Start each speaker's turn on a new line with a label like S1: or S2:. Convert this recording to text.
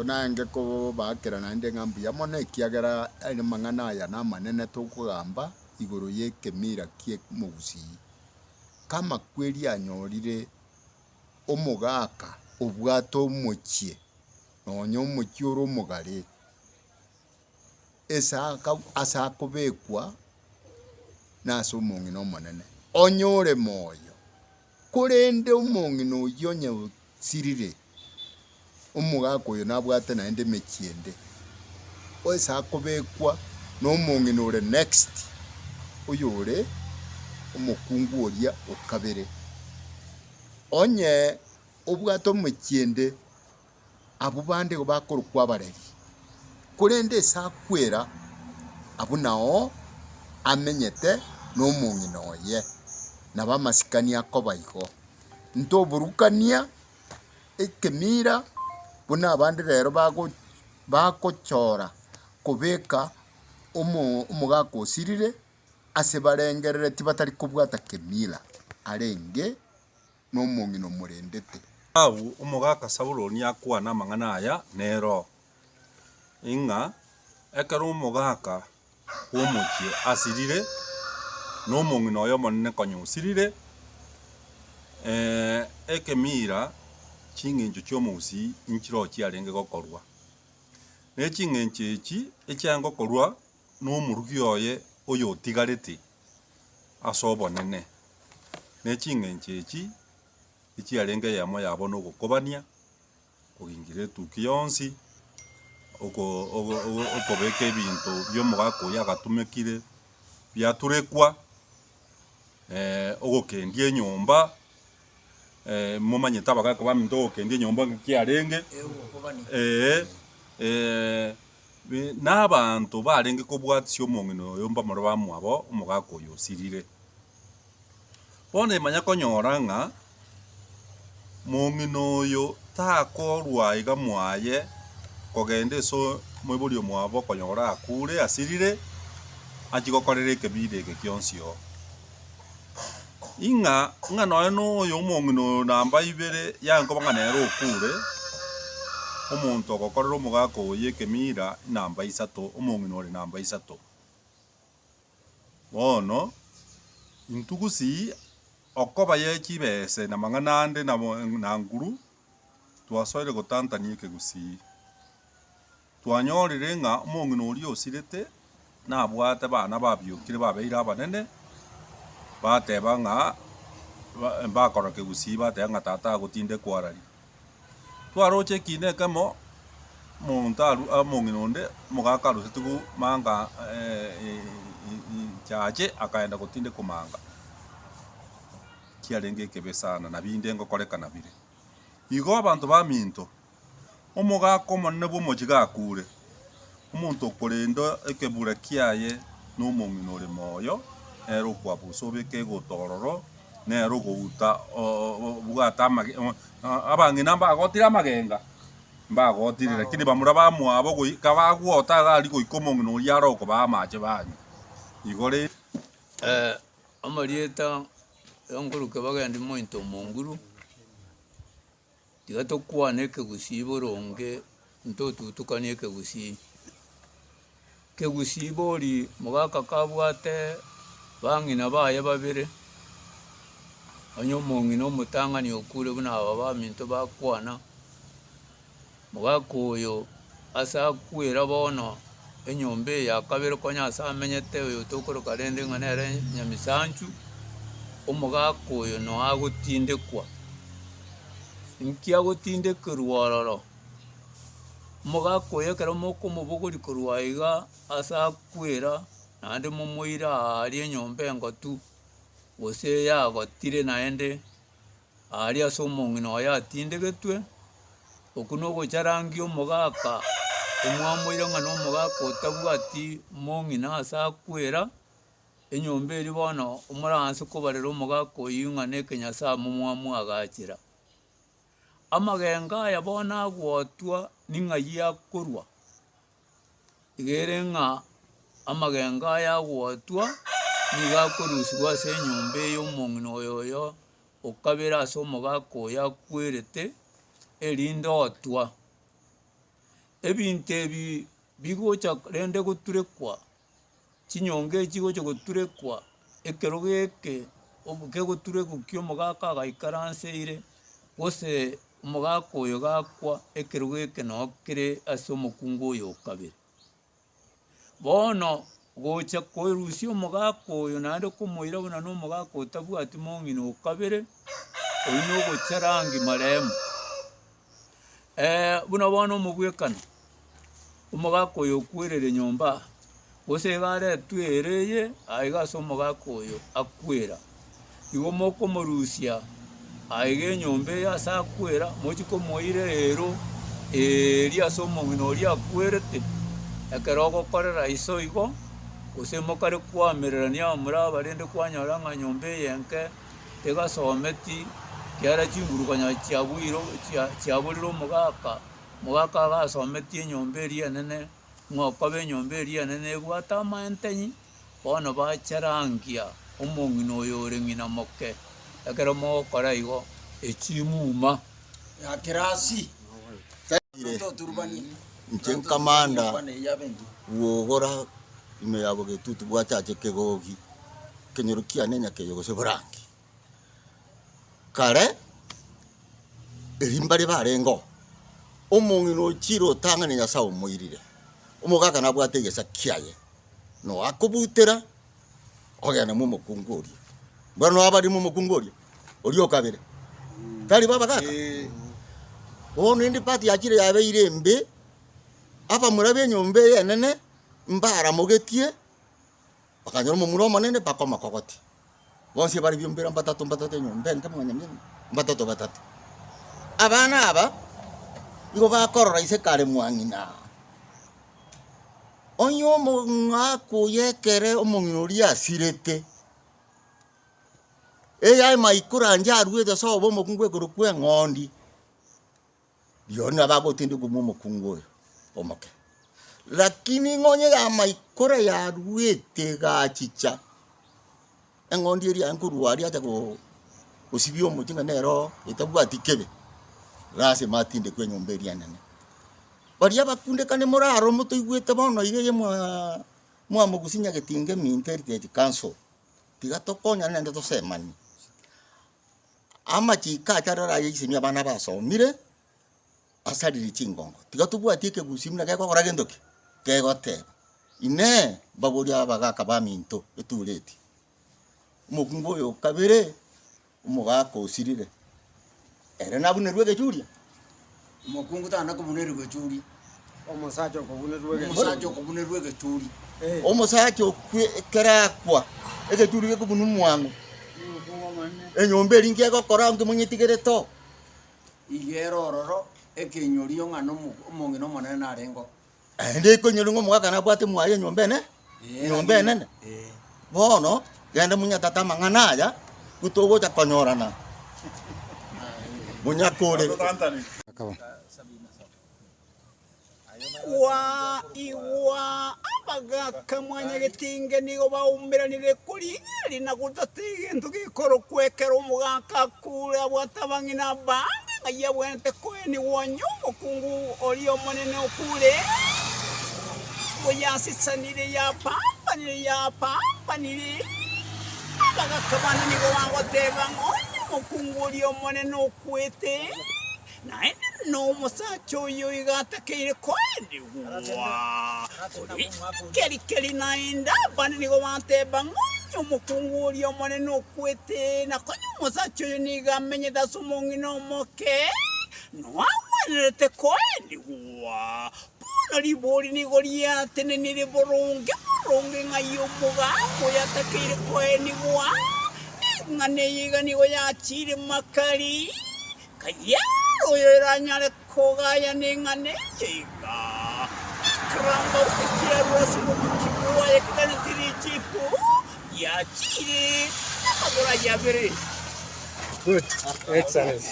S1: nange ko bakera nande ngambu ya mona kiagera ene mangana ya na manene tukugamba iguru yekemira kie mugusi kama kweli anyorire omugaka obwato mochie nonyo mochioro mugare asa kubekwa na sumungino monene onyore moyo kurende umungino yonye sirire umugaka uyo nabwate naende mechiende asa kubekwa no mungino ure next uyure umukungu oria okabere onye obwato mochiende abo bande bakorukwa bareri kurende sakwera abo nao amenyete no mungino ye nabamasikania kobaigo ntoburukania ekemira buna abandi rero bakochora kubeka umugaka osirire ase barengerere tibatari kubwata kemira arenge no mungino murendete
S2: au umugaka Sauloni akwana mang'ana aya nero inga ekero umugaka omochie asirire no mung'ino oyo monene konyusirire ekemira ching'encho chiomugusi inchiro chiarenge gokorwa ne ching'encho echi echiangokorwa n'omorugi oye oyo otigarete ase obonene ne ching'encho echi echiarenge yamo yabo nogokobania ogingira etuki yonsi okobeka ebinto bia omogaka oyo agatumekire biaturekwa ogokendia enyomba momanyete abagaka baminto ogokendia enyomba kiarenge n'abanto barenge kobwatisia omong'ina oyo mbamoro bamwabo omogaka oyo osirire bono emanya konyora ng'a mong'ina oyo takorwa iga mwaye kogenda ase moiborio mwabo konyora akure asirire achigokorera ekebira eke kionsi oo ing'a noe noyo omong'ina oyo namba ibere yankoba ng'a nere okure omonto ogokorera omogaka oyo ekemira namba isato omong'ina ore namba isato bono intugusi okoba ye chibese na mang'ana ande na nguru twasoire gotantania ekegusii twanyorire ng'a omong'ina oria osirete nabwate bana babiokire babeire abanene bateba ng'a bakora kegusii bateba ng'a tata agotinde kwarari twaroche ekine ekemo monto omong'ina onde omogaka arosete manga chache akaenda gotinde komanga kiarenge ekebe sana na binde ngokorekana bire igo abanto baminto omogaka omonene bwa omochie gakure omonto okorenda ekebura kiaye n'omong'ina ore moyo nere okwabusa obeke egotororo nere ogouta bwate abang'ina mbagotire amagenga mbagotire lakini bamura bamwabo goika bagwota gari goika omong'ina oria aro okoba amache banywa igo rero
S3: amarieta yangoruke bagendi mointo monguru tiga tokwana ekegusii boronge ntotutukania ekegusii kegusii bori mogaka kabwate bang'ina baye babere onye omong'ina omotang'ani okure buna aba baminto bakwana mogaka oyo ase akwera bono enyomba eye ya kabere konya ase amenyete oyo tokoroka rende ng'a nere nyamisanchu omogaka oyo no agotindekwa nki agotindekerwa ororo omogaka oyo ekero mokomobogori korwa iga ase akwera naende momoire aria enyomba engotu gose yagotire naende aria ase omong'ina oyo atindegetwe oku nogocharangia omogaka omwamoire ng'a na omogaka otabwati mong'ina ase akwera enyomba eri bono omoranse kobarera omogaka oyio ng'a na ekenyasa amo mwamwagachera amagenga aya bono agwotwa ning'ai akorwa iga ere ng'a amagenga aya agwotwa niga akorusiwa ase enyomba eyo omong'ina oyo okabere ase omogaka oyo akwerete erinde otwa ebintu ebi bigocha rende goturekwa chinyonga echigocha goturekwa ekero geke obukegoturekwa kio omogaka agaikaranseire gose omogaka oyo gakwa ekero geke noo kere ase omokungu oyo okabere bono gocha koerusia omogaka oyo naende komoira buna na omogaka otabwati mong'ina okabere oyu nogocha rangi maremu buna bono omobwekano omogaka oyo okwerere nyomba gose iga aretwa ereye aiga ase omogaka oyo akwera igo mokomorusia aiga enyomba eye ase akwera mochi komoira rero eri ase omong'ina oria akwerete ekero ogokorera iso igo gose mokare kwamererania muri abarende kwanyora ng'a nyomba eyenke tegasometi kiara chingurukanya chiaborire omogaka agasometi enyomba eria enene ng'okoba enyomba eria enene ebwate amaentenyi bono bacharangia omong'ina oyo ore ng'ina moke ekero mogokora igo echimuma
S4: ya kirasi
S5: inche nkamanda gwogora ime yabo getutu bwachache kegogi kenyorukia nenya keyo gose borangi kare erimbari barengo omong'ina ochiro tang'ani nyasa omoirire omogaka nabwate egesa kiaye no akobutera ogenda mu mokungu oria bwana abari mu mokungu oria okabere tari baba kaka ono indi pati yachire yabeire embe apa murabe enyomba enene mbara mogetie bakanyora omomura omonene bakoma kogoti bonse bari biombera batatu enyomba ente mwanyamye batatu abana aba igo bakorora ise kare mwang'ina onyo omong'aka yekere omong'ina oria asirete eyae maikoranja aruete sobo omokungu ekoro kwa eng'ondi riona bagotinde kumu omokungu oyo omoke lakini ng'onye ya maikore yaruete gachicha eng'ondi eria nkorwari ata gosibia omotinga nero etabwati kebe rase matinde kwa enyomba eria nene baria bakundekane moraro motoigwete bono igeye mwamogusinya getinge minto heritage council tiga tokonya nende tosemani amachika acharora yaisemia abana basomire asariri chingongo tiga tobwatie kegusimuna gekogora gendoki gegoteba ine baboria abagaka baminto etureti omokungu oyo kabere omogaka osirire ere nabunerwe gechuria
S4: omokungu tana kobunerwe gechuria
S6: omosacho kobunerwe
S4: gechuria
S5: omosacho kerakwa egechuri gekobunu mwango enyomba eringi egokora onge monyetigere to
S4: igero ororo ekenyorio ng'ana omong'ina omonene narengo
S5: ende ikonyori ng'omogaka nabwate mwaye enyomba enene bono genda munyatata amang'ana aya gutogocha konyorana munyakore
S7: iwa abagaka mwanya getinge nigo baumiranire kurigeri na gutata egintu gikoro kwekera omogaka akure abwate abang'ina bange ng'ai abwente kweni wonya omokungu oria omonene okure boyasisanire yapambanire abagaka bana nigo bagoteba ng'onya omokungu oria omonene okwete naende n'omusacha oyo igatekeire kwendigwa kerikeri naenda abana nigo bateba ng'onya omokungu oria omonene okwete nakonya omusacha oyo niga amenyete ase omong'ina omoke noagwenerete kwendigwa bono ribori nigo riatenenire boronge ng'ai omogaka oyo atekeire kwenigwa eng'ana eye iga nigo yachire makari kaya oyo eranyare kogaya n'eng'ana eye iga karamba ukikirarwasi mokukibua yekiganetiri chifu yachire n'amagora yabere.
S6: Good. Excellent.